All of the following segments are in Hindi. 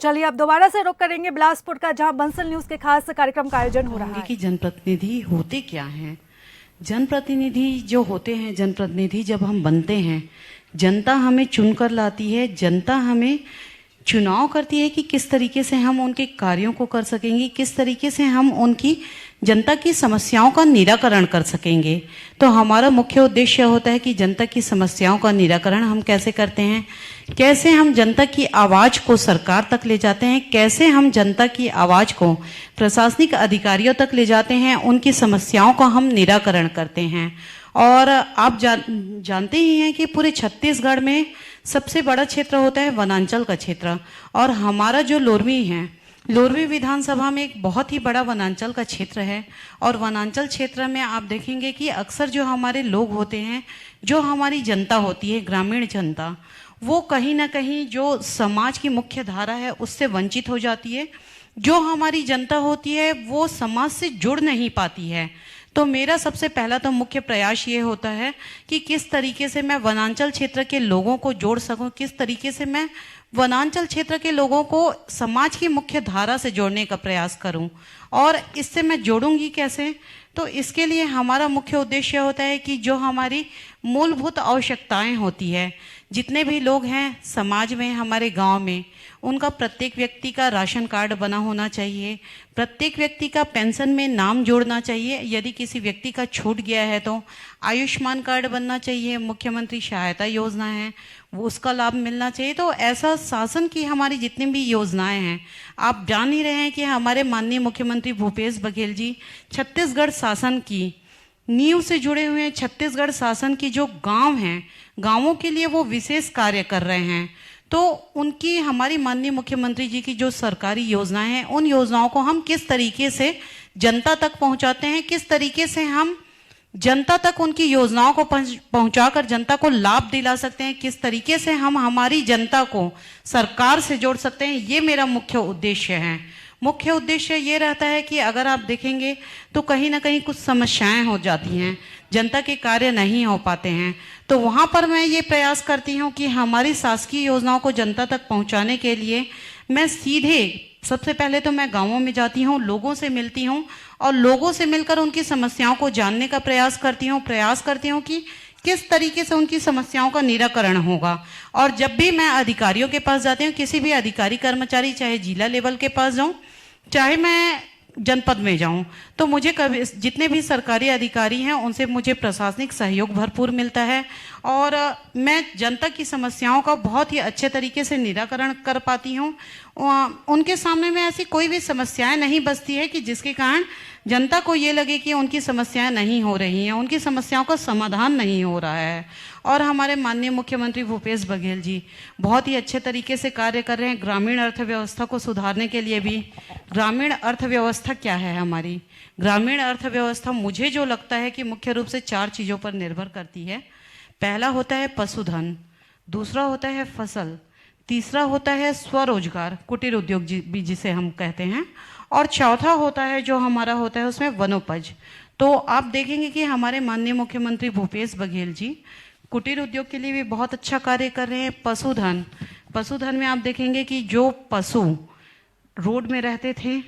चलिए अब दोबारा से रुख करेंगे बिलासपुर का, जहां बंसल न्यूज के खास कार्यक्रम का आयोजन हो रहा है। कि जनप्रतिनिधि होते क्या हैं? जनप्रतिनिधि जो होते हैं, जनप्रतिनिधि जब हम बनते हैं, जनता हमें चुनकर लाती है, जनता हमें चुनाव करती है कि किस तरीके से हम उनके कार्यों को कर सकेंगे, किस तरीके से हम उनकी जनता की समस्याओं का निराकरण कर सकेंगे। तो हमारा मुख्य उद्देश्य होता है कि जनता की समस्याओं का निराकरण हम कैसे करते हैं, कैसे हम जनता की आवाज़ को सरकार तक ले जाते हैं, कैसे हम जनता की आवाज़ को प्रशासनिक अधिकारियों तक ले जाते हैं, उनकी समस्याओं का हम निराकरण करते हैं। और आप जानते ही हैं कि पूरे छत्तीसगढ़ में सबसे बड़ा क्षेत्र होता है वनांचल का क्षेत्र, और हमारा जो लोरमी है, लोरमी विधानसभा में एक बहुत ही बड़ा वनांचल का क्षेत्र है। और वनांचल क्षेत्र में आप देखेंगे कि अक्सर जो हमारे लोग होते हैं, जो हमारी जनता होती है, ग्रामीण जनता, वो कहीं ना कहीं जो समाज की मुख्य धारा है उससे वंचित हो जाती है। जो हमारी जनता होती है वो समाज से जुड़ नहीं पाती है। तो मेरा सबसे पहला तो मुख्य प्रयास ये होता है कि किस तरीके से मैं वनांचल क्षेत्र के लोगों को जोड़ सकूं, किस तरीके से मैं वनांचल क्षेत्र के लोगों को समाज की मुख्य धारा से जोड़ने का प्रयास करूं। और इससे मैं जोड़ूंगी कैसे? तो इसके लिए हमारा मुख्य उद्देश्य होता है कि जो हमारी मूलभूत आवश्यकताएं होती है, जितने भी लोग हैं समाज में, हमारे गांव में, उनका प्रत्येक व्यक्ति का राशन कार्ड बना होना चाहिए, प्रत्येक व्यक्ति का पेंशन में नाम जोड़ना चाहिए। यदि किसी व्यक्ति का छूट गया है तो आयुष्मान कार्ड बनना चाहिए, मुख्यमंत्री सहायता योजना है वो उसका लाभ मिलना चाहिए। तो ऐसा शासन की हमारी जितनी भी योजनाएं हैं, आप जान ही रहे हैं कि हमारे माननीय मुख्यमंत्री भूपेश बघेल जी छत्तीसगढ़ शासन की नींव से जुड़े हुए हैं। छत्तीसगढ़ शासन की जो गांव हैं, गांवों के लिए वो विशेष कार्य कर रहे हैं। तो उनकी, हमारी माननीय मुख्यमंत्री जी की जो सरकारी योजनाएं हैं, उन योजनाओं को हम किस तरीके से जनता तक पहुंचाते हैं, किस तरीके से हम जनता तक उनकी योजनाओं को पहुंचाकर जनता को लाभ दिला सकते हैं, किस तरीके से हम हमारी जनता को सरकार से जोड़ सकते हैं, ये मेरा मुख्य उद्देश्य है। मुख्य उद्देश्य ये रहता है कि अगर आप देखेंगे तो कहीं ना कहीं कुछ समस्याएं हो जाती हैं, जनता के कार्य नहीं हो पाते हैं, तो वहाँ पर मैं ये प्रयास करती हूँ कि हमारी शासकीय योजनाओं को जनता तक पहुँचाने के लिए मैं सीधे, सबसे पहले तो मैं गांवों में जाती हूँ, लोगों से मिलती हूँ और लोगों से मिलकर उनकी समस्याओं को जानने का प्रयास करती हूँ कि किस तरीके से उनकी समस्याओं का निराकरण होगा। और जब भी मैं अधिकारियों के पास जाती हूँ, किसी भी अधिकारी कर्मचारी, चाहे जिला लेवल के पास जाऊँ, चाहे मैं जनपद में जाऊं, तो मुझे कभी, जितने भी सरकारी अधिकारी हैं उनसे मुझे प्रशासनिक सहयोग भरपूर मिलता है और मैं जनता की समस्याओं का बहुत ही अच्छे तरीके से निराकरण कर पाती हूं। उनके सामने में ऐसी कोई भी समस्याएं नहीं बचती है कि जिसके कारण जनता को ये लगे कि उनकी समस्याएं नहीं हो रही हैं, उनकी समस्याओं का समाधान नहीं हो रहा है। और हमारे माननीय मुख्यमंत्री भूपेश बघेल जी बहुत ही अच्छे तरीके से कार्य कर रहे हैं ग्रामीण अर्थव्यवस्था को सुधारने के लिए भी। ग्रामीण अर्थव्यवस्था क्या है हमारी? ग्रामीण अर्थव्यवस्था मुझे जो लगता है कि मुख्य रूप से 4 चीज़ों पर निर्भर करती है। पहला होता है पशुधन, दूसरा होता है फसल, तीसरा होता है स्वरोजगार, कुटीर उद्योग भी जिसे हम कहते हैं, और चौथा होता है जो हमारा होता है उसमें वनोपज। तो आप देखेंगे कि हमारे माननीय मुख्यमंत्री भूपेश बघेल जी कुटीर उद्योग के लिए भी बहुत अच्छा कार्य कर रहे हैं। पशुधन में आप देखेंगे कि जो पशु रोड में रहते थे,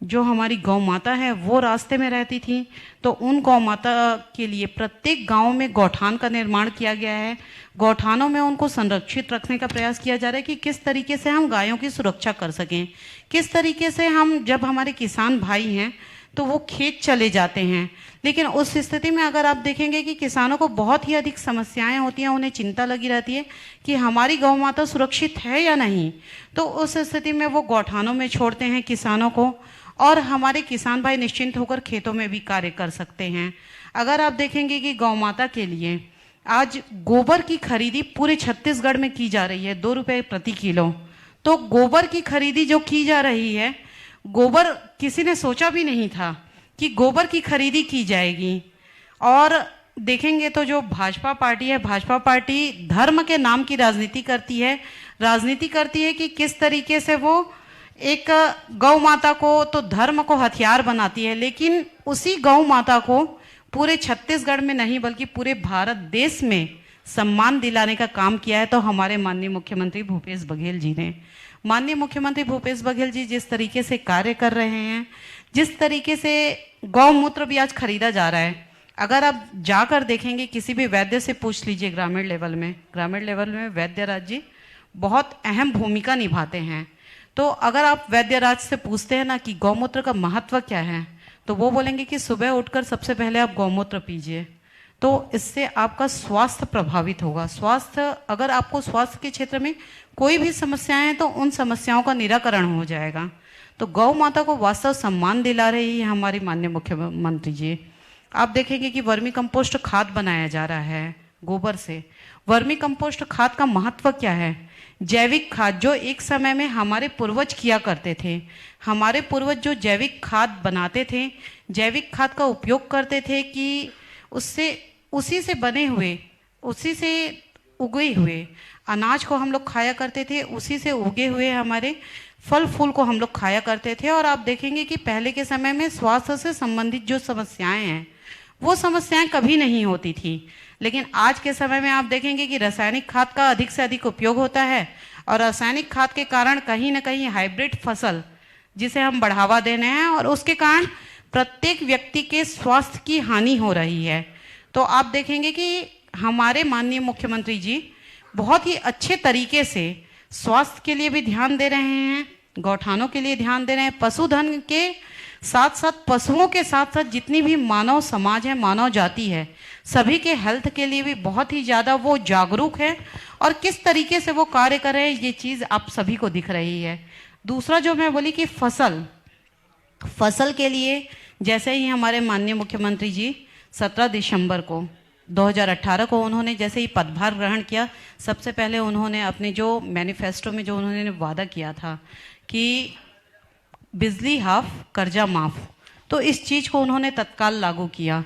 जो हमारी गौ माता है वो रास्ते में रहती थी, तो उन गौ माता के लिए प्रत्येक गांव में गौठान का निर्माण किया गया है। गौठानों में उनको संरक्षित रखने का प्रयास किया जा रहा है कि किस तरीके से हम गायों की सुरक्षा कर सकें, किस तरीके से हम, जब हमारे किसान भाई हैं तो वो खेत चले जाते हैं, लेकिन उस स्थिति में अगर आप देखेंगे कि किसानों को बहुत ही अधिक समस्याएं होती हैं, उन्हें चिंता लगी रहती है कि हमारी गौ माता सुरक्षित है या नहीं, तो उस स्थिति में वो गौठानों में छोड़ते हैं किसानों को और हमारे किसान भाई निश्चिंत होकर खेतों में भी कार्य कर सकते हैं। अगर आप देखेंगे कि गौ माता के लिए आज गोबर की खरीदी पूरे छत्तीसगढ़ में की जा रही है 2 रुपये प्रति किलो। तो गोबर की खरीदी जो की जा रही है, गोबर किसी ने सोचा भी नहीं था कि गोबर की खरीदी की जाएगी। और देखेंगे तो जो भाजपा पार्टी है, भाजपा पार्टी धर्म के नाम की राजनीति करती है कि किस तरीके से वो एक गौ माता को, तो धर्म को हथियार बनाती है, लेकिन उसी गौ माता को पूरे छत्तीसगढ़ में नहीं बल्कि पूरे भारत देश में सम्मान दिलाने का काम किया है तो हमारे माननीय मुख्यमंत्री भूपेश बघेल जी ने। माननीय मुख्यमंत्री भूपेश बघेल जी जिस तरीके से कार्य कर रहे हैं, जिस तरीके से गौमूत्र भी आज खरीदा जा रहा है, अगर आप जाकर देखेंगे किसी भी वैद्य से पूछ लीजिए ग्रामीण लेवल में वैद्य राज जी बहुत अहम भूमिका निभाते हैं। तो अगर आप वैद्य राज से पूछते हैं ना कि गौमूत्र का महत्व क्या है, तो वो बोलेंगे कि सुबह उठकर सबसे पहले आप गौमूत्र पीजिए, तो इससे आपका स्वास्थ्य प्रभावित होगा। अगर आपको स्वास्थ्य के क्षेत्र में कोई भी समस्याएं हैं तो उन समस्याओं का निराकरण हो जाएगा। तो गौ माता को वास्तव सम्मान दिला रही है हमारी माननीय मुख्यमंत्री जी। आप देखेंगे कि वर्मी कंपोस्ट खाद बनाया जा रहा है गोबर से। वर्मी कंपोस्ट खाद का महत्व क्या है? जैविक खाद जो एक समय में हमारे पूर्वज किया करते थे, हमारे पूर्वज जो जैविक खाद बनाते थे, जैविक खाद का उपयोग करते थे कि उसी से बने हुए, उसी से उगे हुए अनाज को हम लोग खाया करते थे, उसी से उगे हुए हमारे फल फूल को हम लोग खाया करते थे। और आप देखेंगे कि पहले के समय में स्वास्थ्य से संबंधित जो समस्याएं हैं वो समस्याएं कभी नहीं होती थी। लेकिन आज के समय में आप देखेंगे कि रासायनिक खाद का अधिक से अधिक उपयोग होता है और रासायनिक खाद के कारण कहीं ना कहीं हाइब्रिड फसल जिसे हम बढ़ावा दे रहे हैं और उसके कारण प्रत्येक व्यक्ति के स्वास्थ्य की हानि हो रही है। तो आप देखेंगे कि हमारे माननीय मुख्यमंत्री जी बहुत ही अच्छे तरीके से स्वास्थ्य के लिए भी ध्यान दे रहे हैं, गौठानों के लिए ध्यान दे रहे हैं, पशुधन के साथ साथ पशुओं के साथ साथ जितनी भी मानव समाज है, मानव जाति है, सभी के हेल्थ के लिए भी बहुत ही ज़्यादा वो जागरूक है और किस तरीके से वो कार्य कर रहे हैं ये चीज़ आप सभी को दिख रही है। दूसरा जो मैं बोली कि फसल के लिए जैसे ही हमारे माननीय मुख्यमंत्री जी 17 दिसंबर को 2018 को उन्होंने जैसे ही पदभार ग्रहण किया, सबसे पहले उन्होंने अपने जो मैनिफेस्टो में जो उन्होंने वादा किया था कि बिजली हाफ कर्जा माफ, तो इस चीज़ को उन्होंने तत्काल लागू किया।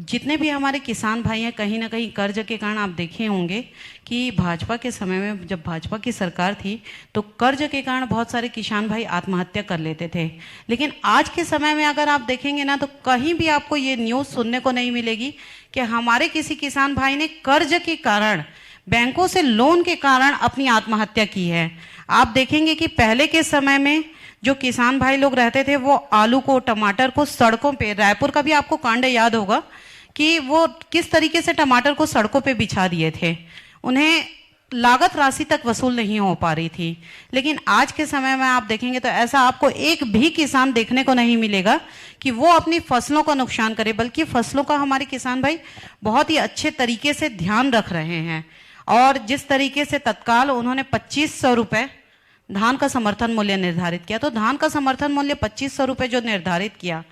जितने भी हमारे किसान भाई हैं कहीं ना कहीं कर्ज के कारण आप देखे होंगे कि भाजपा के समय में जब भाजपा की सरकार थी तो कर्ज के कारण बहुत सारे किसान भाई आत्महत्या कर लेते थे। लेकिन आज के समय में अगर आप देखेंगे ना तो कहीं भी आपको ये न्यूज़ सुनने को नहीं मिलेगी कि हमारे किसी किसान भाई ने कर्ज के कारण, बैंकों से लोन के कारण अपनी आत्महत्या की है। आप देखेंगे कि पहले के समय में जो किसान भाई लोग रहते थे वो आलू को, टमाटर को सड़कों पे, रायपुर का भी आपको कांड याद होगा कि वो किस तरीके से टमाटर को सड़कों पे बिछा दिए थे, उन्हें लागत राशि तक वसूल नहीं हो पा रही थी। लेकिन आज के समय में आप देखेंगे तो ऐसा आपको एक भी किसान देखने को नहीं मिलेगा कि वो अपनी फसलों का नुकसान करे, बल्कि फसलों का हमारे किसान भाई बहुत ही अच्छे तरीके से ध्यान रख रहे हैं। और जिस तरीके से तत्काल उन्होंने 2500 रुपये धान का समर्थन मूल्य निर्धारित किया, तो धान का समर्थन मूल्य 2500 रुपये जो निर्धारित किया,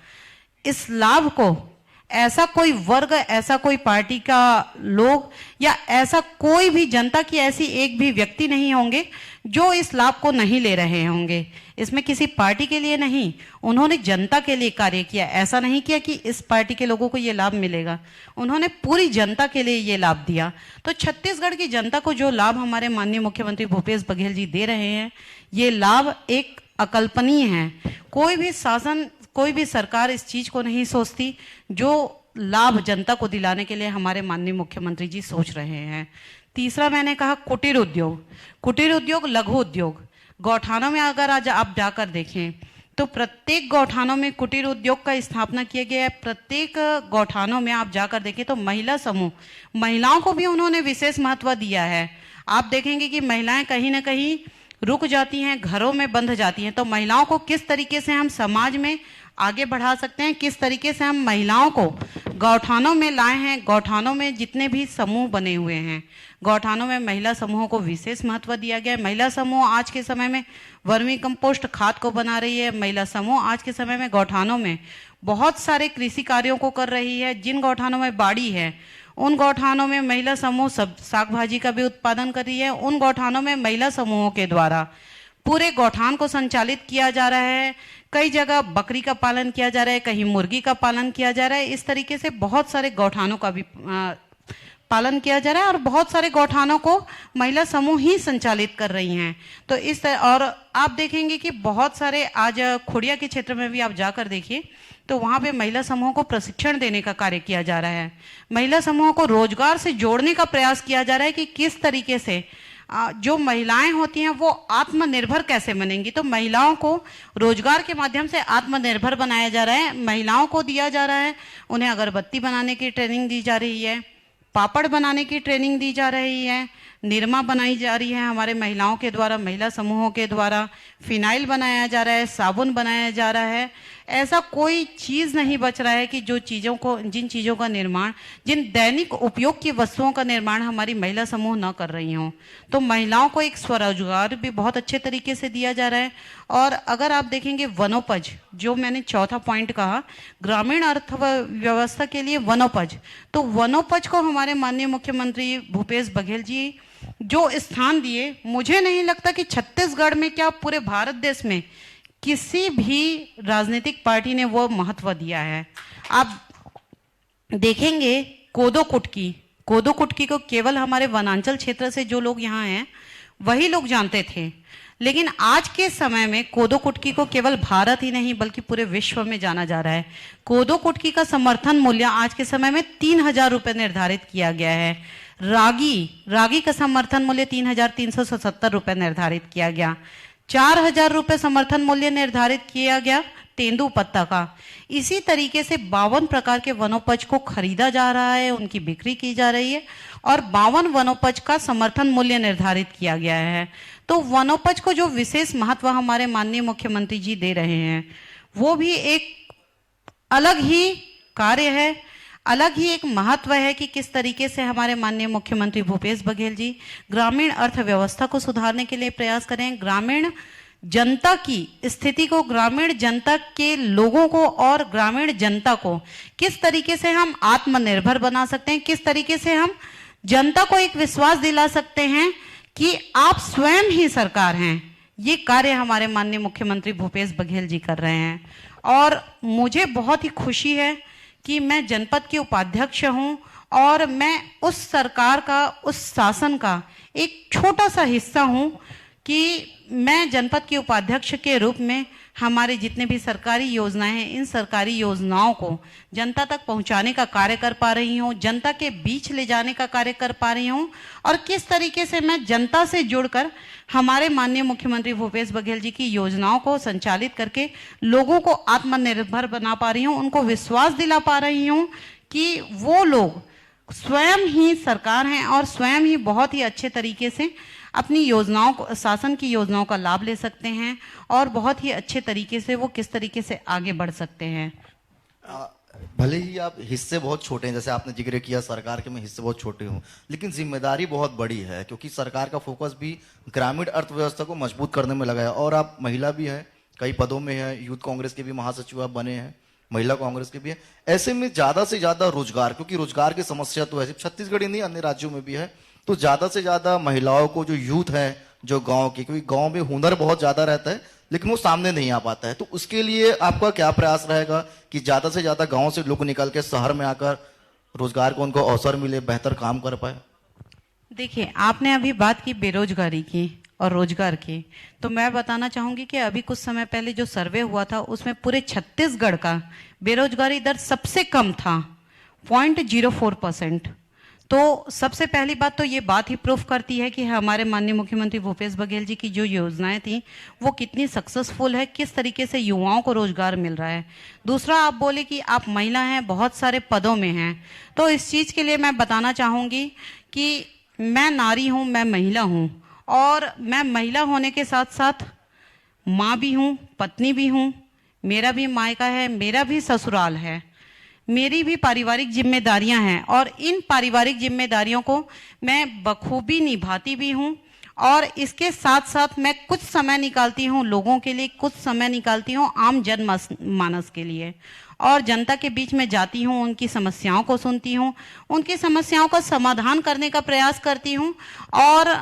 इस लाभ को ऐसा कोई वर्ग, ऐसा कोई पार्टी का लोग या ऐसा कोई भी जनता की ऐसी एक भी व्यक्ति नहीं होंगे जो इस लाभ को नहीं ले रहे होंगे। इसमें किसी पार्टी के लिए नहीं, उन्होंने जनता के लिए कार्य किया। ऐसा नहीं किया कि इस पार्टी के लोगों को ये लाभ मिलेगा, उन्होंने पूरी जनता के लिए ये लाभ दिया। तो छत्तीसगढ़ की जनता को जो लाभ हमारे माननीय मुख्यमंत्री भूपेश बघेल जी दे रहे हैं, ये लाभ एक अकल्पनीय है। कोई भी शासन, कोई भी सरकार इस चीज को नहीं सोचती जो लाभ जनता को दिलाने के लिए हमारे माननीय मुख्यमंत्री जी सोच रहे हैं। तीसरा मैंने कहा कुटीर उद्योग, लघु उद्योग। गौठानों में अगर आज आप जाकर देखें तो प्रत्येक गौठानों में कुटीर उद्योग का स्थापना किया गया है। प्रत्येक गौठानों में आप जाकर देखें तो महिला समूह, महिलाओं को भी उन्होंने विशेष महत्व दिया है। आप देखेंगे कि महिलाएं कहीं ना कहीं रुक जाती हैं, घरों में बंध जाती हैं। तो महिलाओं को किस तरीके से हम समाज में आगे बढ़ा सकते हैं, किस तरीके से हम महिलाओं को गौठानों में लाए हैं। गौठानों में जितने भी समूह बने हुए हैं, गौठानों में महिला समूहों को विशेष महत्व दिया गया है। महिला समूह आज के समय में वर्मी कंपोस्ट खाद को बना रही है। महिला समूह आज के समय में गौठानों में बहुत सारे कृषि कार्यों को कर रही है। जिन गौठानों में बाड़ी है उन गौठानों में महिला समूह सब साग भाजी का भी उत्पादन कर रही है। उन गौठानों में महिला समूहों के द्वारा पूरे गौठान को संचालित किया जा रहा है। कई जगह बकरी का पालन किया जा रहा है, कहीं मुर्गी का पालन किया जा रहा है। इस तरीके से बहुत सारे गौठानों का भी पालन किया जा रहा है और बहुत सारे गौठानों को महिला समूह ही संचालित कर रही हैं। तो इस तरह, और आप देखेंगे कि बहुत सारे आज खुड़िया के क्षेत्र में भी आप जाकर देखिए तो वहाँ पे महिला समूहों को प्रशिक्षण देने का कार्य किया जा रहा है। महिला समूहों को रोजगार से जोड़ने का प्रयास किया जा रहा है कि किस तरीके से जो महिलाएं होती हैं वो आत्मनिर्भर कैसे बनेंगी। तो महिलाओं को रोजगार के माध्यम से आत्मनिर्भर बनाया जा रहा है, महिलाओं को दिया जा रहा है, उन्हें अगरबत्ती बनाने की ट्रेनिंग दी जा रही है, पापड़ बनाने की ट्रेनिंग दी जा रही है, निरमा बनाई जा रही है हमारे महिलाओं के द्वारा, महिला समूहों के द्वारा, फिनाइल बनाया जा रहा है, साबुन बनाया जा रहा है। ऐसा कोई चीज़ नहीं बच रहा है कि जिन चीज़ों का निर्माण, जिन दैनिक उपयोग की वस्तुओं का निर्माण हमारी महिला समूह न कर रही हों। तो महिलाओं को एक स्वरोजगार भी बहुत अच्छे तरीके से दिया जा रहा है। और अगर आप देखेंगे वनोपज, जो मैंने चौथा पॉइंट कहा, ग्रामीण अर्थव्यवस्था के लिए वनोपज, तो वनोपज को हमारे माननीय मुख्यमंत्री भूपेश बघेल जी जो स्थान दिए, मुझे नहीं लगता कि छत्तीसगढ़ में क्या पूरे भारत देश में किसी भी राजनीतिक पार्टी ने वो महत्व दिया है। आप देखेंगे कोदो कुटकी को केवल हमारे वनांचल क्षेत्र से जो लोग यहाँ हैं वही लोग जानते थे, लेकिन आज के समय में कोदो कुटकी को केवल भारत ही नहीं बल्कि पूरे विश्व में जाना जा रहा है। कोदो कुटकी का समर्थन मूल्य आज के समय में 3,000 रुपये निर्धारित किया गया है। रागी का समर्थन मूल्य 3,377 रुपये निर्धारित किया गया। 4,000 रुपये समर्थन मूल्य निर्धारित किया गया तेंदुपत्ता का। इसी तरीके से 52 प्रकार के वनोपज को खरीदा जा रहा है, उनकी बिक्री की जा रही है और 52 वनोपज का समर्थन मूल्य निर्धारित किया गया है। तो वनोपज को जो विशेष महत्व हमारे माननीय मुख्यमंत्री जी दे रहे हैं, वो भी एक अलग ही कार्य है, अलग ही एक महत्व है कि किस तरीके से हमारे माननीय मुख्यमंत्री भूपेश बघेल जी ग्रामीण अर्थव्यवस्था को सुधारने के लिए प्रयास करें, ग्रामीण जनता की स्थिति को, ग्रामीण जनता के लोगों को और ग्रामीण जनता को किस तरीके से हम आत्मनिर्भर बना सकते हैं, किस तरीके से हम जनता को एक विश्वास दिला सकते हैं कि आप स्वयं ही सरकार हैं। ये कार्य हमारे माननीय मुख्यमंत्री भूपेश बघेल जी कर रहे हैं और मुझे बहुत ही खुशी है कि मैं जनपद के उपाध्यक्ष हूं और मैं उस सरकार का, उस शासन का एक छोटा सा हिस्सा हूं कि मैं जनपद के उपाध्यक्ष के रूप में हमारे जितने भी सरकारी योजनाएं हैं, इन सरकारी योजनाओं को जनता तक पहुंचाने का कार्य कर पा रही हूं, जनता के बीच ले जाने का कार्य कर पा रही हूं और किस तरीके से मैं जनता से जुड़कर हमारे माननीय मुख्यमंत्री भूपेश बघेल जी की योजनाओं को संचालित करके लोगों को आत्मनिर्भर बना पा रही हूं, उनको विश्वास दिला पा रही हूं कि वो लोग स्वयं ही सरकार हैं और स्वयं ही बहुत ही अच्छे तरीके से अपनी योजनाओं को, शासन की योजनाओं का लाभ ले सकते हैं और बहुत ही अच्छे तरीके से वो किस तरीके से आगे बढ़ सकते हैं। भले ही आप हिस्से बहुत छोटे हैं, जैसे आपने जिक्र किया सरकार के मैं हिस्से बहुत छोटे हूं, लेकिन जिम्मेदारी बहुत बड़ी है क्योंकि सरकार का फोकस भी ग्रामीण अर्थव्यवस्था को मजबूत करने में लगा है और आप महिला भी हैं, कई पदों में है, यूथ कांग्रेस के भी महासचिव आप बने हैं, महिला कांग्रेस के भी है। ऐसे में ज्यादा से ज्यादा रोजगार, क्योंकि रोजगार की समस्या तो है छत्तीसगढ़ ही नहीं अन्य राज्यों में भी है, तो ज्यादा से ज्यादा महिलाओं को, जो यूथ है जो गांव की, क्योंकि गांव में हुनर बहुत ज्यादा रहता है लेकिन वो सामने नहीं आ पाता है, तो उसके लिए आपका क्या प्रयास रहेगा कि ज्यादा से ज्यादा गांव से लोग निकल के शहर में आकर रोजगार को उनको अवसर मिले, बेहतर काम कर पाए? देखिए, आपने अभी बात की बेरोजगारी की और रोजगार की, तो मैं बताना चाहूंगी कि अभी कुछ समय पहले जो सर्वे हुआ था उसमें पूरे छत्तीसगढ़ का बेरोजगारी दर सबसे कम था, 0.04%। तो सबसे पहली बात तो ये बात ही प्रूफ करती है कि हमारे माननीय मुख्यमंत्री भूपेश बघेल जी की जो योजनाएं थी वो कितनी सक्सेसफुल है, किस तरीके से युवाओं को रोजगार मिल रहा है। दूसरा, आप बोले कि आप महिला हैं, बहुत सारे पदों में हैं, तो इस चीज़ के लिए मैं बताना चाहूँगी कि मैं नारी हूँ, मैं महिला हूँ और मैं महिला होने के साथ साथ माँ भी हूँ, पत्नी भी हूँ, मेरा भी मायका है, मेरा भी ससुराल है, मेरी भी पारिवारिक जिम्मेदारियां हैं और इन पारिवारिक जिम्मेदारियों को मैं बखूबी निभाती भी हूं और इसके साथ साथ मैं कुछ समय निकालती हूं लोगों के लिए, कुछ समय निकालती हूं आम जनमानस के लिए और जनता के बीच में जाती हूं, उनकी समस्याओं को सुनती हूं, उनकी समस्याओं का समाधान करने का प्रयास करती हूं और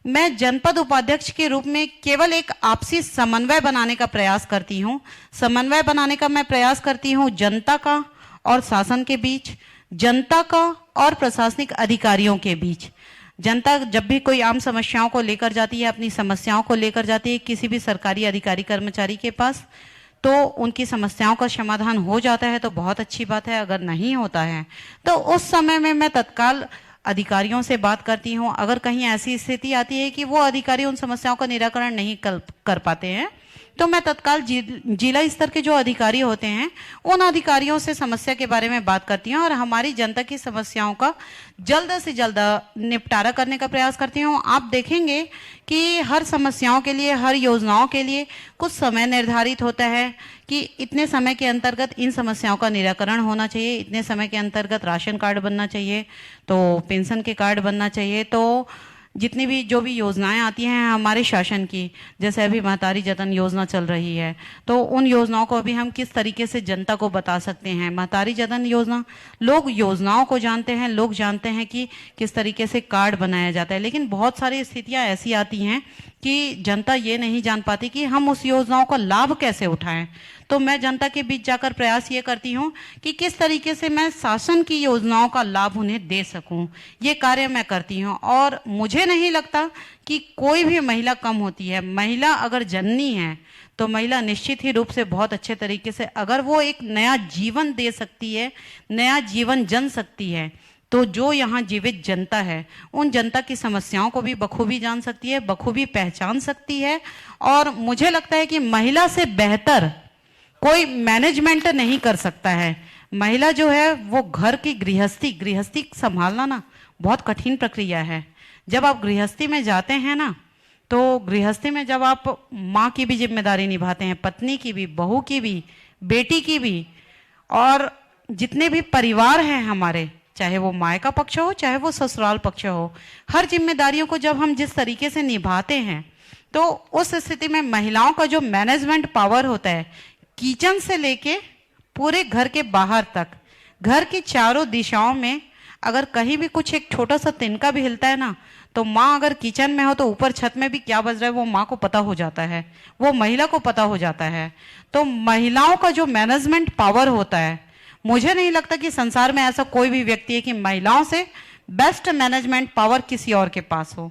मैं जनपद उपाध्यक्ष के रूप में केवल एक आपसी समन्वय बनाने का प्रयास करती हूं। समन्वय बनाने का मैं प्रयास करती हूं जनता का और शासन के बीच, जनता का और प्रशासनिक अधिकारियों के बीच। जनता जब भी कोई आम समस्याओं को लेकर जाती है, अपनी समस्याओं को लेकर जाती है किसी भी सरकारी अधिकारी कर्मचारी के पास, तो उनकी समस्याओं का समाधान हो जाता है तो बहुत अच्छी बात है, अगर नहीं होता है तो उस समय में मैं तत्काल अधिकारियों से बात करती हूँ। अगर कहीं ऐसी स्थिति आती है कि वो अधिकारी उन समस्याओं का निराकरण नहीं कर पाते हैं, तो मैं तत्काल जिला स्तर के जो अधिकारी होते हैं उन अधिकारियों से समस्या के बारे में बात करती हूँ और हमारी जनता की समस्याओं का जल्द से जल्द निपटारा करने का प्रयास करती हूँ। आप देखेंगे कि हर समस्याओं के लिए, हर योजनाओं के लिए कुछ समय निर्धारित होता है कि इतने समय के अंतर्गत इन समस्याओं का निराकरण होना चाहिए, इतने समय के अंतर्गत राशन कार्ड बनना चाहिए, तो पेंशन के कार्ड बनना चाहिए। तो जितनी भी जो भी योजनाएं आती हैं हमारे शासन की, जैसे अभी महतारी जतन योजना चल रही है, तो उन योजनाओं को अभी हम किस तरीके से जनता को बता सकते हैं। महतारी जतन योजना, लोग योजनाओं को जानते हैं, लोग जानते हैं कि किस तरीके से कार्ड बनाया जाता है, लेकिन बहुत सारी स्थितियां ऐसी आती हैं कि जनता ये नहीं जान पाती कि हम उस योजनाओं का लाभ कैसे उठाएं। तो मैं जनता के बीच जाकर प्रयास ये करती हूँ कि किस तरीके से मैं शासन की योजनाओं का लाभ उन्हें दे सकूं, ये कार्य मैं करती हूँ। और मुझे नहीं लगता कि कोई भी महिला कम होती है। महिला अगर जननी है तो महिला निश्चित ही रूप से बहुत अच्छे तरीके से, अगर वो एक नया जीवन दे सकती है, नया जीवन जन सकती है, तो जो यहाँ जीवित जनता है उन जनता की समस्याओं को भी बखूबी जान सकती है, बखूबी पहचान सकती है। और मुझे लगता है कि महिला से बेहतर कोई मैनेजमेंट नहीं कर सकता है। महिला जो है वो घर की गृहस्थी संभालना ना बहुत कठिन प्रक्रिया है। जब आप गृहस्थी में जाते हैं ना, तो गृहस्थी में जब आप माँ की भी जिम्मेदारी निभाते हैं, पत्नी की भी, बहू की भी, बेटी की भी, और जितने भी परिवार हैं हमारे, चाहे वो मायका पक्ष हो चाहे वो ससुराल पक्ष हो, हर जिम्मेदारियों को जब हम जिस तरीके से निभाते हैं, तो उस स्थिति में महिलाओं का जो मैनेजमेंट पावर होता है, किचन से लेके पूरे घर के बाहर तक, घर की चारों दिशाओं में अगर कहीं भी कुछ एक छोटा सा तिनका भी हिलता है ना, तो माँ अगर किचन में हो तो ऊपर छत में भी क्या बज रहा है वो माँ को पता हो जाता है, वो महिला को पता हो जाता है। तो महिलाओं का जो मैनेजमेंट पावर होता है, मुझे नहीं लगता कि संसार में ऐसा कोई भी व्यक्ति है कि महिलाओं से बेस्ट मैनेजमेंट पावर किसी और के पास हो।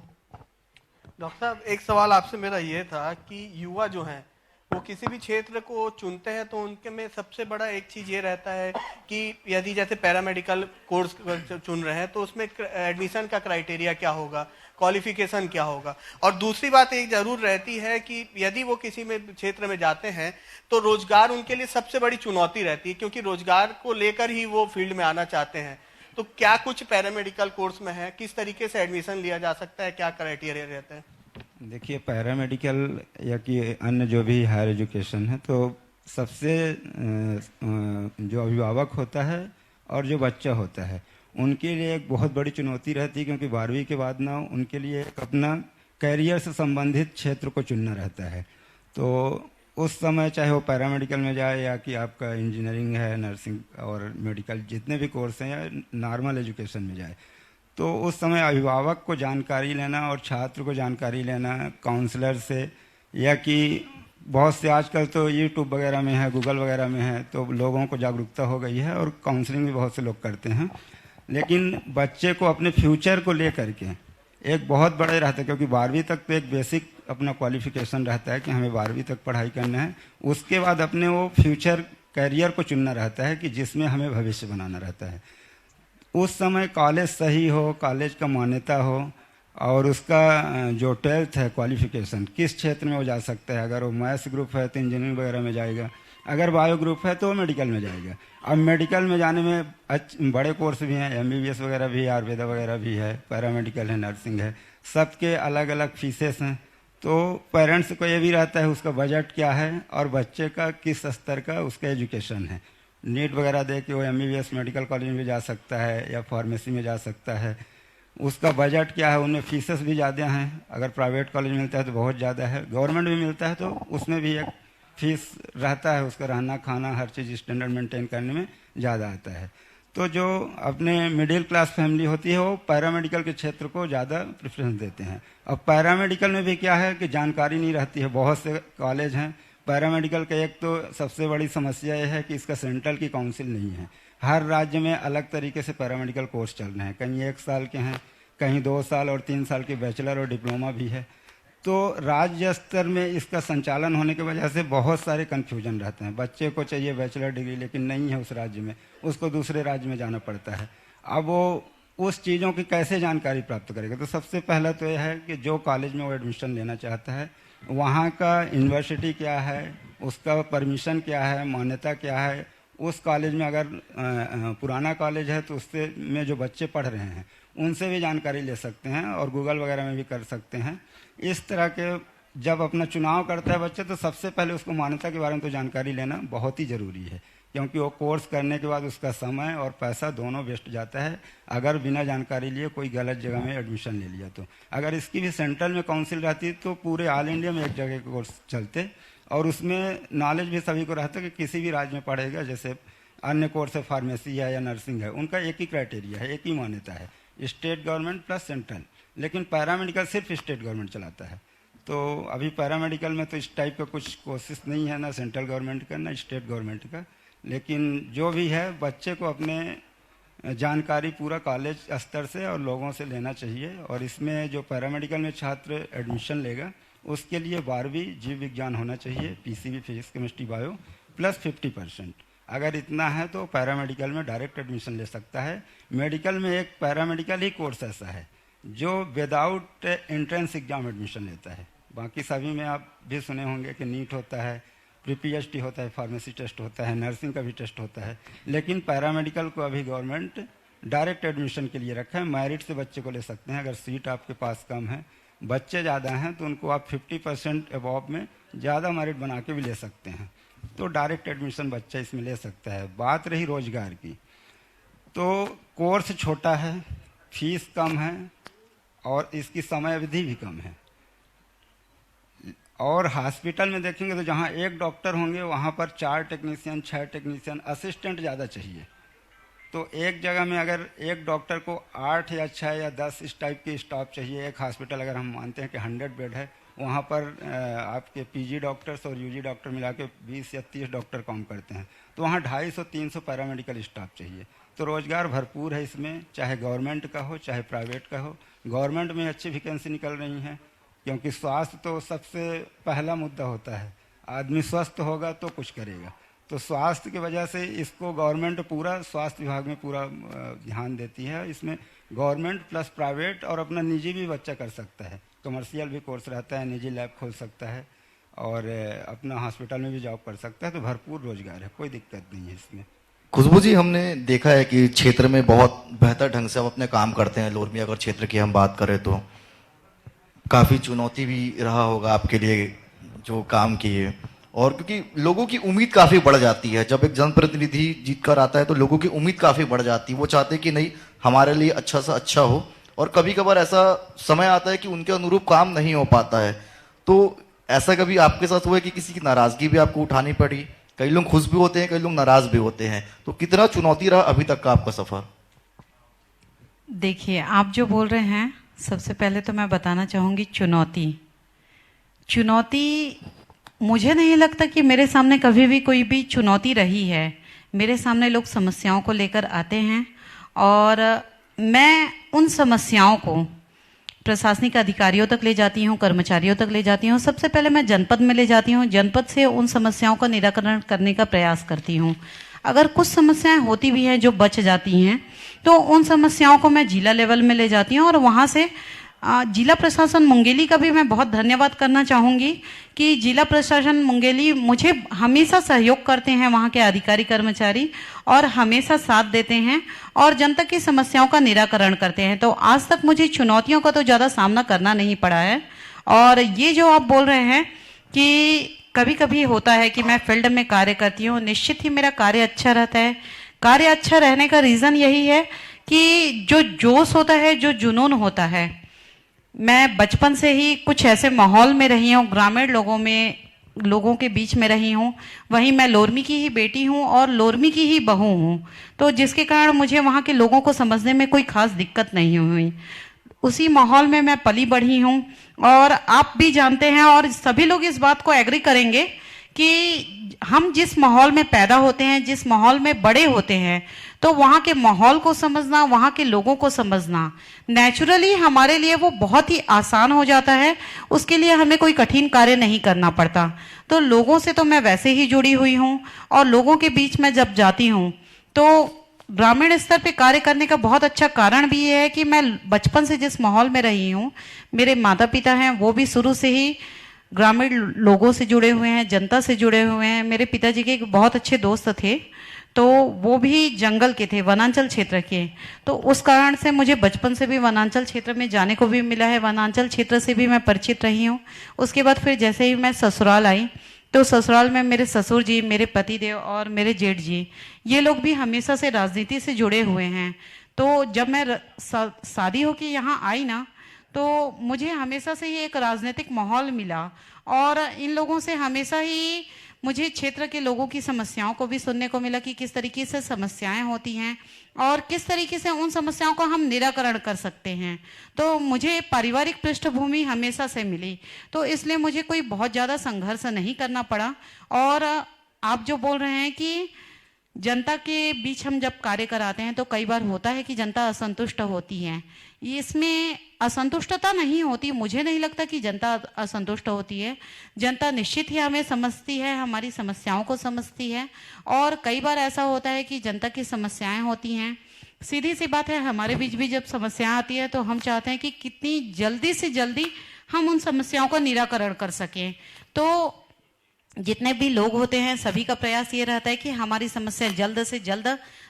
डॉक्टर साहब, एक सवाल आपसे मेरा ये था कि युवा जो हैं वो किसी भी क्षेत्र को चुनते हैं तो उनके में सबसे बड़ा एक चीज ये रहता है कि यदि जैसे पैरामेडिकल कोर्स चुन रहे हैं तो उसमें एडमिशन का क्राइटेरिया क्या होगा, क्वालिफिकेशन क्या होगा। और दूसरी बात एक जरूर रहती है कि यदि वो किसी में क्षेत्र में जाते हैं तो रोजगार उनके लिए सबसे बड़ी चुनौती रहती है, क्योंकि रोजगार को लेकर ही वो फील्ड में आना चाहते हैं। तो क्या कुछ पैरामेडिकल कोर्स में है, किस तरीके से एडमिशन लिया जा सकता है, क्या क्राइटेरिया रहते हैं? देखिए, पैरामेडिकल या कि अन्य जो भी हायर एजुकेशन है, तो सबसे जो अभिभावक होता है और जो बच्चा होता है उनके लिए एक बहुत बड़ी चुनौती रहती है, क्योंकि 12वीं के बाद ना उनके लिए एक अपना कैरियर से संबंधित क्षेत्र को चुनना रहता है। तो उस समय चाहे वो पैरामेडिकल में जाए या कि आपका इंजीनियरिंग है, नर्सिंग और मेडिकल जितने भी कोर्स हैं, या नॉर्मल एजुकेशन में जाए, तो उस समय अभिभावक को जानकारी लेना और छात्र को जानकारी लेना काउंसलर से, या कि बहुत से आजकल तो यूट्यूब वगैरह में है, गूगल वगैरह में है, तो लोगों को जागरूकता हो गई है और काउंसलिंग भी बहुत से लोग करते हैं। लेकिन बच्चे को अपने फ्यूचर को लेकर के एक बहुत बड़ा रहता है, क्योंकि 12वीं तक तो एक बेसिक अपना क्वालिफिकेशन रहता है कि हमें 12वीं तक पढ़ाई करना है। उसके बाद अपने वो फ्यूचर कैरियर को चुनना रहता है कि जिसमें हमें भविष्य बनाना रहता है। उस समय कॉलेज सही हो, कॉलेज का मान्यता हो, और उसका जो 12th है क्वालिफिकेशन किस क्षेत्र में वो जा सकता है। अगर वो मैथ्स ग्रुप है तो इंजीनियरिंग वगैरह में जाएगा, अगर बायो ग्रुप है तो वो मेडिकल में जाएगा। अब मेडिकल में जाने में बड़े कोर्स भी हैं, MBBS वगैरह भी है, आयुर्वेदा वगैरह भी है, पैरामेडिकल है, नर्सिंग है, सबके अलग अलग फीसेस हैं। तो पेरेंट्स को ये भी रहता है उसका बजट क्या है और बच्चे का किस स्तर का उसका एजुकेशन है। नीट वगैरह दे के वो MBBS मेडिकल कॉलेज में जा सकता है या फार्मेसी में जा सकता है। उसका बजट क्या है, उनमें फीसेस भी ज़्यादा हैं। अगर प्राइवेट कॉलेज मिलता है तो बहुत ज़्यादा है, गवर्नमेंट भी मिलता है तो उसमें भी एक फीस रहता है, उसका रहना खाना हर चीज़ स्टैंडर्ड मेंटेन करने में ज़्यादा आता है। तो जो अपने मिडिल क्लास फैमिली होती है वो पैरामेडिकल के क्षेत्र को ज़्यादा प्रेफरेंस देते हैं। अब पैरामेडिकल में भी क्या है कि जानकारी नहीं रहती है, बहुत से कॉलेज हैं पैरामेडिकल का। एक तो सबसे बड़ी समस्या यह है कि इसका सेंट्रल की काउंसिल नहीं है। हर राज्य में अलग तरीके से पैरामेडिकल कोर्स चल रहे हैं, कहीं 1 साल के हैं, कहीं 2 साल और 3 साल के बैचलर और डिप्लोमा भी है। तो राज्य स्तर में इसका संचालन होने की वजह से बहुत सारे कन्फ्यूजन रहते हैं। बच्चे को चाहिए बैचलर डिग्री लेकिन नहीं है उस राज्य में, उसको दूसरे राज्य में जाना पड़ता है। अब वो उस चीज़ों की कैसे जानकारी प्राप्त करेगा। तो सबसे पहला तो यह है कि जो कॉलेज में वो एडमिशन लेना चाहता है वहाँ का यूनिवर्सिटी क्या है, उसका परमिशन क्या है, मान्यता क्या है। उस कॉलेज में अगर पुराना कॉलेज है तो उससे में जो बच्चे पढ़ रहे हैं उनसे भी जानकारी ले सकते हैं और गूगल वगैरह में भी कर सकते हैं। इस तरह के जब अपना चुनाव करता है बच्चे तो सबसे पहले उसको मान्यता के बारे में तो जानकारी लेना बहुत ही ज़रूरी है, क्योंकि वो कोर्स करने के बाद उसका समय और पैसा दोनों वेस्ट जाता है अगर बिना जानकारी लिए कोई गलत जगह में एडमिशन ले लिया तो। अगर इसकी भी सेंट्रल में काउंसिल रहती तो पूरे ऑल इंडिया में एक जगह के कोर्स चलते और उसमें नॉलेज भी सभी को रहता कि किसी भी राज्य में पढ़ेगा। जैसे अन्य कोर्स है, फार्मेसी है या नर्सिंग है, उनका एक ही क्राइटेरिया है, एक ही मान्यता है, स्टेट गवर्नमेंट प्लस सेंट्रल। लेकिन पैरामेडिकल सिर्फ स्टेट गवर्नमेंट चलाता है। तो अभी पैरामेडिकल में तो इस टाइप का कुछ कोशिश नहीं है, ना सेंट्रल गवर्नमेंट का ना स्टेट गवर्नमेंट का। लेकिन जो भी है बच्चे को अपने जानकारी पूरा कॉलेज स्तर से और लोगों से लेना चाहिए। और इसमें जो पैरामेडिकल में छात्र एडमिशन लेगा उसके लिए 12वीं जीव विज्ञान होना चाहिए, PCB physics chemistry bio plus 50%। अगर इतना है तो पैरामेडिकल में डायरेक्ट एडमिशन ले सकता है। मेडिकल में एक पैरामेडिकल ही कोर्स ऐसा है जो विदाउट एंट्रेंस एग्जाम एडमिशन लेता है। बाकी सभी में आप भी सुने होंगे कि नीट होता है, प्री-पीएचडी होता है, फार्मेसी टेस्ट होता है, नर्सिंग का भी टेस्ट होता है। लेकिन पैरामेडिकल को अभी गवर्नमेंट डायरेक्ट एडमिशन के लिए रखा है। मेरिट से बच्चे को ले सकते हैं। अगर सीट आपके पास कम है, बच्चे ज़्यादा हैं, तो उनको आप 50% अबव में ज़्यादा मेरिट बना के भी ले सकते हैं। तो डायरेक्ट एडमिशन बच्चा इसमें ले सकता है। बात रही रोजगार की, तो कोर्स छोटा है, फीस कम है और इसकी समय अवधि भी कम है। और हॉस्पिटल में देखेंगे तो जहाँ एक डॉक्टर होंगे वहाँ पर 4 टेक्नीशियन, 6 टेक्नीशियन, असिस्टेंट ज़्यादा चाहिए। तो एक जगह में अगर एक डॉक्टर को 8 या 6 या 10 इस टाइप की स्टाफ चाहिए। एक हॉस्पिटल अगर हम मानते हैं कि 100 बेड है, वहाँ पर आपके पीजी डॉक्टर्स और यूजी डॉक्टर मिला के 20 या 30 डॉक्टर काम करते हैं, तो वहाँ 250-300 पैरामेडिकल स्टाफ चाहिए। तो रोज़गार भरपूर है इसमें, चाहे गवर्नमेंट का हो चाहे प्राइवेट का हो। गवर्नमेंट में अच्छी वैकेंसी निकल रही हैं, क्योंकि स्वास्थ्य तो सबसे पहला मुद्दा होता है। आदमी स्वस्थ होगा तो कुछ करेगा। तो स्वास्थ्य की वजह से इसको गवर्नमेंट पूरा स्वास्थ्य विभाग में पूरा ध्यान देती है। इसमें गवर्नमेंट प्लस प्राइवेट और अपना निजी भी बच्चा कर सकता है। कमर्शियल भी कोर्स रहता है, निजी लैब खोल सकता है और अपना हॉस्पिटल में भी जॉब कर सकता है। तो भरपूर रोजगार है, कोई दिक्कत नहीं है इसमें। खुशबू जी, हमने देखा है कि क्षेत्र में बहुत बेहतर ढंग से आप अपने काम करते हैं। लोरमी अगर क्षेत्र की हम बात करें तो काफ़ी चुनौती भी रहा होगा आपके लिए जो काम किए, और क्योंकि लोगों की उम्मीद काफ़ी बढ़ जाती है। जब एक जनप्रतिनिधि जीत कर आता है तो लोगों की उम्मीद काफ़ी बढ़ जाती है। वो चाहते हैं कि नहीं, हमारे लिए अच्छा से अच्छा हो, और कभी कभार ऐसा समय आता है कि उनके अनुरूप काम नहीं हो पाता है। तो ऐसा कभी आपके साथ हुआ है कि किसी की नाराज़गी भी आपको उठानी पड़ी? कई लोग खुश भी होते हैं, कई लोग नाराज़ भी होते हैं। तो कितना चुनौती रहा अभी तक का आपका सफ़र? देखिए, आप जो बोल रहे हैं, सबसे पहले तो मैं बताना चाहूँगी चुनौती मुझे नहीं लगता कि मेरे सामने कभी भी कोई भी चुनौती रही है। मेरे सामने लोग समस्याओं को लेकर आते हैं और मैं उन समस्याओं को प्रशासनिक अधिकारियों तक ले जाती हूँ, कर्मचारियों तक ले जाती हूँ। सबसे पहले मैं जनपद में ले जाती हूँ, जनपद से उन समस्याओं का निराकरण करने का प्रयास करती हूँ। अगर कुछ समस्याएं होती भी हैं जो बच जाती हैं तो उन समस्याओं को मैं जिला लेवल में ले जाती हूँ और वहाँ से जिला प्रशासन मुंगेली का भी मैं बहुत धन्यवाद करना चाहूँगी कि जिला प्रशासन मुंगेली मुझे हमेशा सहयोग करते हैं। वहाँ के अधिकारी कर्मचारी और हमेशा साथ देते हैं और जनता की समस्याओं का निराकरण करते हैं। तो आज तक मुझे चुनौतियों का तो ज़्यादा सामना करना नहीं पड़ा है। और ये जो आप बोल रहे हैं कि कभी कभी होता है कि मैं फील्ड में कार्य करती हूँ, निश्चित ही मेरा कार्य अच्छा रहता है। कार्य अच्छा रहने का रीज़न यही है कि जो जोश होता है, जो जुनून होता है, मैं बचपन से ही कुछ ऐसे माहौल में रही हूँ, ग्रामीण लोगों के बीच में रही हूँ। वहीं मैं लोरमी की ही बेटी हूँ और लोरमी की ही बहू हूँ, तो जिसके कारण मुझे वहाँ के लोगों को समझने में कोई खास दिक्कत नहीं हुई। उसी माहौल में मैं पली बढ़ी हूँ और आप भी जानते हैं और सभी लोग इस बात को एग्री करेंगे कि हम जिस माहौल में पैदा होते हैं, जिस माहौल में बड़े होते हैं, तो वहाँ के माहौल को समझना, वहाँ के लोगों को समझना नेचुरली हमारे लिए वो बहुत ही आसान हो जाता है। उसके लिए हमें कोई कठिन कार्य नहीं करना पड़ता। तो लोगों से तो मैं वैसे ही जुड़ी हुई हूँ और लोगों के बीच में जब जाती हूँ तो ग्रामीण स्तर पे कार्य करने का बहुत अच्छा कारण भी ये है कि मैं बचपन से जिस माहौल में रही हूँ, मेरे माता पिता हैं वो भी शुरू से ही ग्रामीण लोगों से जुड़े हुए हैं, जनता से जुड़े हुए हैं। मेरे पिताजी के एक बहुत अच्छे दोस्त थे, तो वो भी जंगल के थे, वनांचल क्षेत्र के। तो उस कारण से मुझे बचपन से भी वनांचल क्षेत्र में जाने को भी मिला है, वनांचल क्षेत्र से भी मैं परिचित रही हूँ। उसके बाद फिर जैसे ही मैं ससुराल आई, तो ससुराल में मेरे ससुर जी, मेरे पतिदेव और मेरे जेठ जी, ये लोग भी हमेशा से राजनीति से जुड़े हुए हैं। तो जब मैं शादी होकर यहाँ आई ना, तो मुझे हमेशा से ही एक राजनीतिक माहौल मिला और इन लोगों से हमेशा ही मुझे क्षेत्र के लोगों की समस्याओं को भी सुनने को मिला कि किस तरीके से समस्याएं होती हैं और किस तरीके से उन समस्याओं का हम निराकरण कर सकते हैं। तो मुझे पारिवारिक पृष्ठभूमि हमेशा से मिली, तो इसलिए मुझे कोई बहुत ज़्यादा संघर्ष नहीं करना पड़ा। और आप जो बोल रहे हैं कि जनता के बीच हम जब कार्य कराते हैं तो कई बार होता है कि जनता असंतुष्ट होती है। इसमें असंतुष्टता नहीं होती, मुझे नहीं लगता कि जनता असंतुष्ट होती है। जनता निश्चित ही हमें समझती है, हमारी समस्याओं को समझती है। और कई बार ऐसा होता है कि जनता की समस्याएं होती हैं, सीधी सी बात है, हमारे बीच भी जब समस्याएं आती है तो हम चाहते हैं कि कितनी जल्दी से जल्दी हम उन समस्याओं का निराकरण कर सकें। तो जितने भी लोग होते हैं सभी का प्रयास ये रहता है कि हमारी समस्या जल्द से जल्द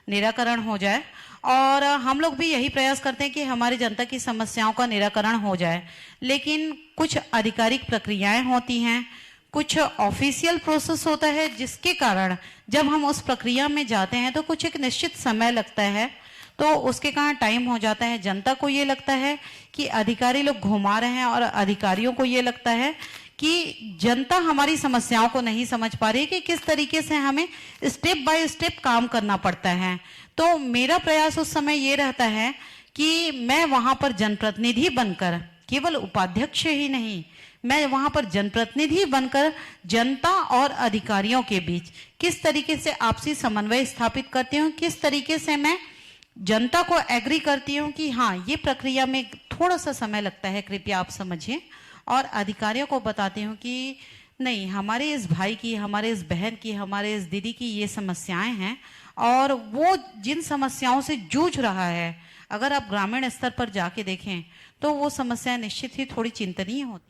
निराकरण हो जाए, और हम लोग भी यही प्रयास करते हैं कि हमारी जनता की समस्याओं का निराकरण हो जाए। लेकिन कुछ आधिकारिक प्रक्रियाएं होती हैं, कुछ ऑफिशियल प्रोसेस होता है, जिसके कारण जब हम उस प्रक्रिया में जाते हैं तो कुछ एक निश्चित समय लगता है, तो उसके कारण टाइम हो जाता है। जनता को ये लगता है कि अधिकारी लोग घुमा रहे हैं और अधिकारियों को ये लगता है कि जनता हमारी समस्याओं को नहीं समझ पा रही कि किस तरीके से हमें स्टेप बाय स्टेप काम करना पड़ता है। तो मेरा प्रयास उस समय ये रहता है कि मैं वहां पर जनप्रतिनिधि बनकर, केवल उपाध्यक्ष ही नहीं, मैं वहां पर जनप्रतिनिधि बनकर जनता और अधिकारियों के बीच किस तरीके से आपसी समन्वय स्थापित करती हूँ, किस तरीके से मैं जनता को एग्री करती हूँ कि हाँ, ये प्रक्रिया में थोड़ा सा समय लगता है, कृपया आप समझिए। और अधिकारियों को बताती हूँ कि नहीं, हमारे इस भाई की, हमारे इस बहन की, हमारे इस दीदी की ये समस्याएं हैं, और वो जिन समस्याओं से जूझ रहा है, अगर आप ग्रामीण स्तर पर जाके देखें तो वो समस्याएं निश्चित ही थोड़ी चिंतनीय होती।